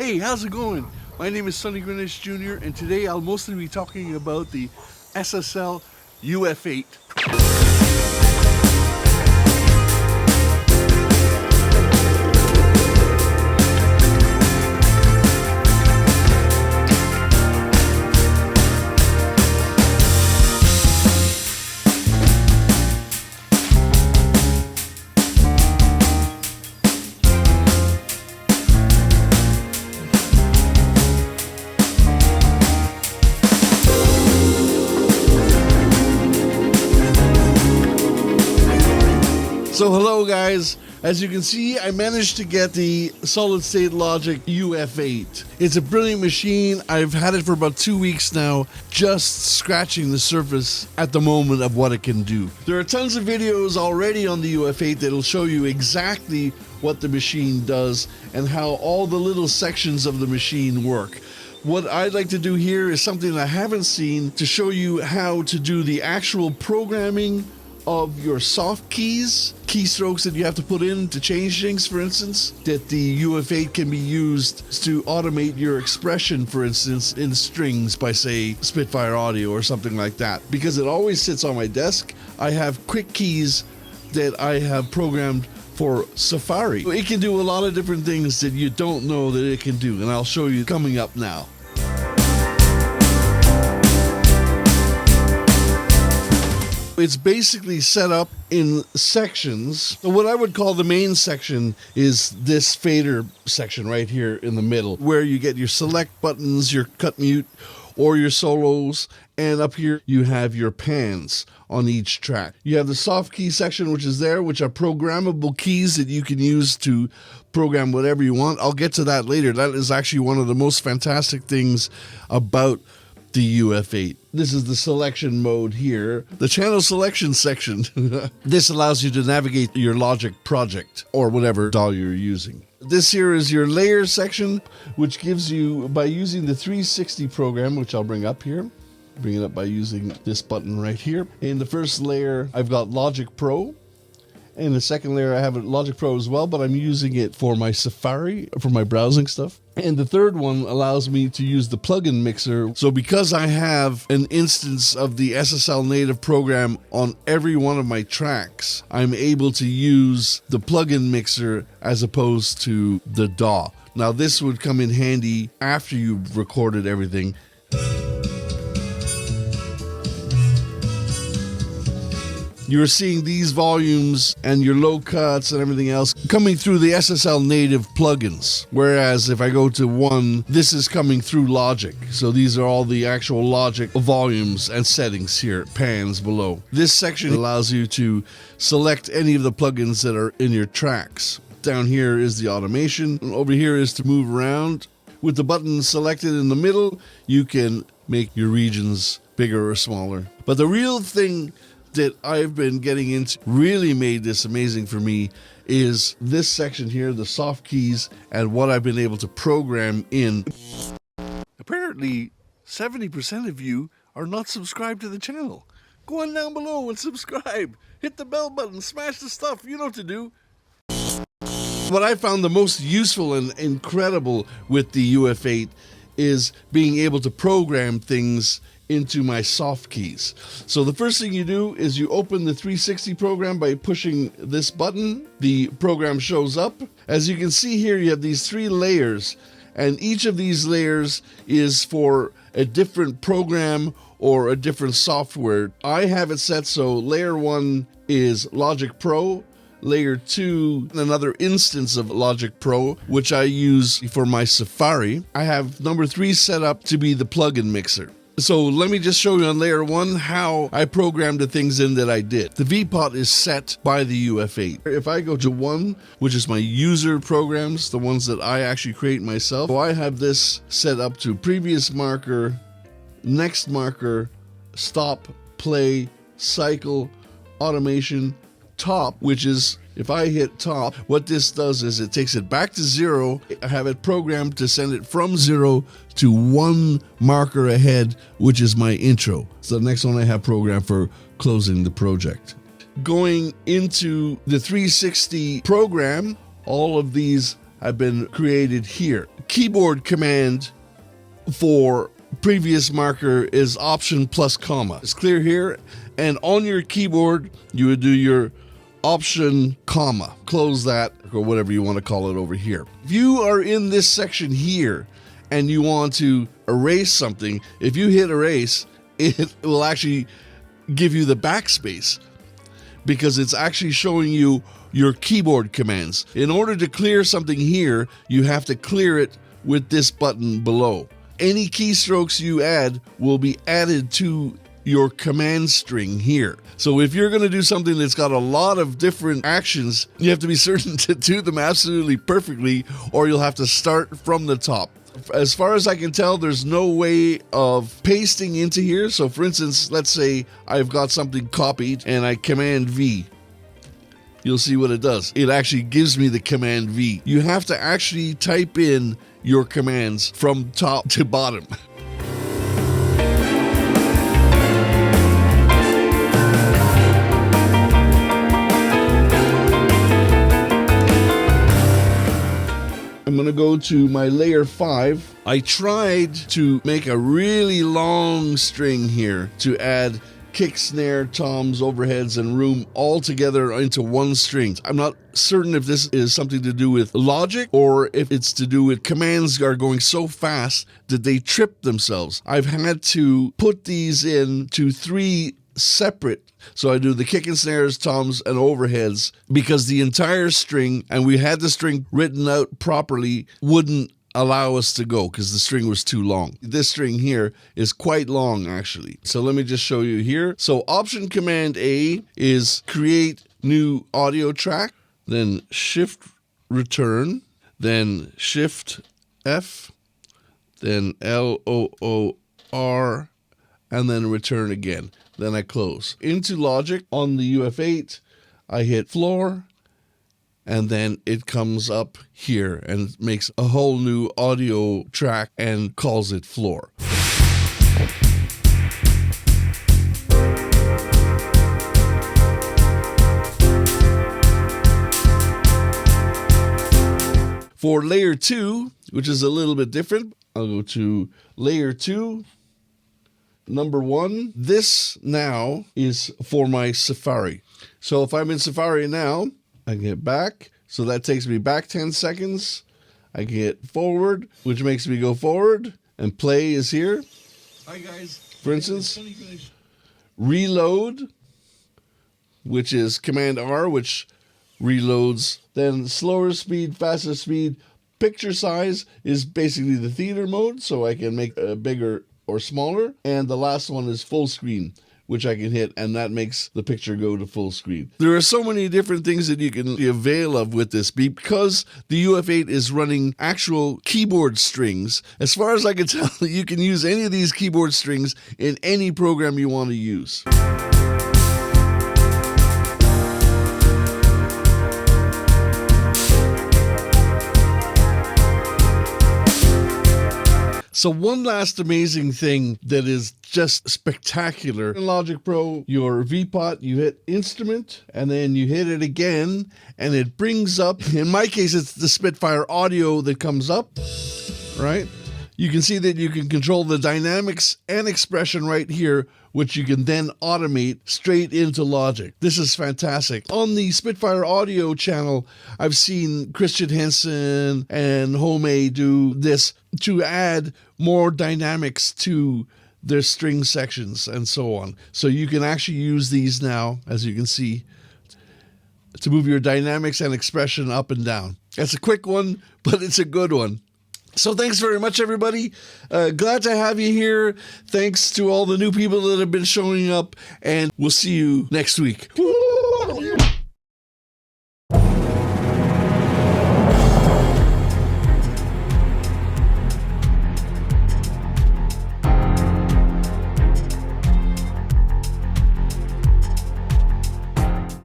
Hey, how's it going? My name is Sonny Greenwich Jr. and today I'll mostly be talking about the SSL Uf8. So hello guys, as you can see I managed to get the solid state logic Uf8. It's a brilliant machine. I've had it for about 2 weeks now, just scratching the surface at the moment of what it can do. There are tons of videos already on the Uf8 that'll show you exactly what the machine does and how all the little sections of the machine work. What I'd like to do here is something I haven't seen to show you how to do the actual programming of your soft keys, keystrokes that you have to put in to change things, for instance, that the Uf8 can be used to automate your expression, for instance, in strings by, say, Spitfire Audio or something like that. Because it always sits on my desk, I have quick keys that I have programmed for Safari. It can do a lot of different things that you don't know that it can do, and I'll show you coming up now. It's basically set up in sections. So what I would call the main section is this fader section right here in the middle, where you get your select buttons, your cut mute, or your solos, and up here you have your pans on each track. You have the soft key section, which is there, which are programmable keys that you can use to program whatever you want. I'll get to that later. That is actually one of the most fantastic things about the Uf8. This is the selection mode here, the channel selection section. This allows you to navigate your Logic project or whatever DAW you're using. This here is your layer section, which gives you, by using the 360 program, which I'll bring up here, bring it up by using this button right here. In the first layer, I've got Logic Pro. In the second layer, I have Logic Pro as well, but I'm using it for my Safari, for my browsing stuff. And the third one allows me to use the plugin mixer. So because I have an instance of the SSL native program on every one of my tracks, I'm able to use the plugin mixer as opposed to the DAW. Now this would come in handy after you've recorded everything. You're seeing these volumes and your low cuts and everything else coming through the SSL native plugins. Whereas if I go to one, this is coming through Logic. So these are all the actual Logic volumes and settings here, pans below. This section allows you to select any of the plugins that are in your tracks. Down here is the automation. And over here is to move around. With the button selected in the middle, you can make your regions bigger or smaller. But the real thing that I've been getting into, really made this amazing for me, is this section here, the soft keys, and what I've been able to program in. Apparently, 70% of you are not subscribed to the channel. Go on down below and subscribe. Hit the bell button, smash the stuff, you know what to do. What I found the most useful and incredible with the Uf8 is being able to program things into my soft keys. So the first thing you do is you open the 360 program by pushing this button. The program shows up. As you can see here, you have these 3 layers, and each of these layers is for a different program or a different software. I have it set so layer 1 is Logic Pro, layer 2, another instance of Logic Pro, which I use for my Safari. I have number 3 set up to be the plugin mixer. So let me just show you on layer 1 how I programmed the things in that I did. The VPOT is set by the Uf8. If I go to 1, which is my user programs, the ones that I actually create myself, so I have this set up to previous marker, next marker, stop, play, cycle, automation, top, which is, if I hit top, what this does is it takes it back to 0. I have it programmed to send it from 0 to 1 marker ahead, which is my intro. So the next one I have programmed for closing the project. Going into the 360 program, all of these have been created here. Keyboard command for previous marker is Option plus comma. It's clear here, and on your keyboard you would do your Option comma. Close that, or whatever you want to call it over here. If you are in this section here and you want to erase something, if you hit erase, it will actually give you the backspace because it's actually showing you your keyboard commands. In order to clear something here, you have to clear it with this button below. Any keystrokes you add will be added to your command string here. So if you're going to do something that's got a lot of different actions, you have to be certain to do them absolutely perfectly, or you'll have to start from the top. As far as I can tell, there's no way of pasting into here. So for instance, let's say I've got something copied and I Command V. You'll see what it does. It actually gives me the Command V. You have to actually type in your commands from top to bottom. I'm going to go to my layer 5. I tried to make a really long string here to add kick, snare, toms, overheads, and room all together into one string. I'm not certain if this is something to do with logic or if it's to do with commands are going so fast that they trip themselves. I've had to put these into 3 separate. So I do the kick and snares, toms, and overheads because the entire string, and we had the string written out properly, wouldn't allow us to go because the string was too long. This string here is quite long actually. So let me just show you here. So Option Command A is create new audio track, then Shift return, then Shift F, then LOOR, and then return again. Then I close. Into Logic on the UF8, I hit floor, and then it comes up here and makes a whole new audio track and calls it floor. For layer 2, which is a little bit different, I'll go to layer 2. Number 1, this now is for my Safari. So if I'm in Safari now, I get back. So that takes me back 10 seconds. I get forward, which makes me go forward. And play is here. Hi, guys. For instance, reload, which is Command R, which reloads. Then slower speed, faster speed. Picture size is basically the theater mode, so I can make a bigger or smaller, and the last one is full screen, which I can hit, and that makes the picture go to full screen. There are so many different things that you can avail of with this because the UF8 is running actual keyboard strings. As far as I can tell, you can use any of these keyboard strings in any program you want to use. So one last amazing thing that is just spectacular. In Logic Pro, your VPOT, you hit Instrument, and then you hit it again, and it brings up, in my case, it's the Spitfire audio that comes up, right? You can see that you can control the dynamics and expression right here, which you can then automate straight into Logic. This is fantastic. On the Spitfire audio channel, I've seen Christian Henson and Home do this to add more dynamics to their string sections and so on. So you can actually use these now, as you can see, to move your dynamics and expression up and down. It's a quick one, but it's a good one. So thanks very much, everybody. Glad to have you here. Thanks to all the new people that have been showing up, and we'll see you next week. Woo!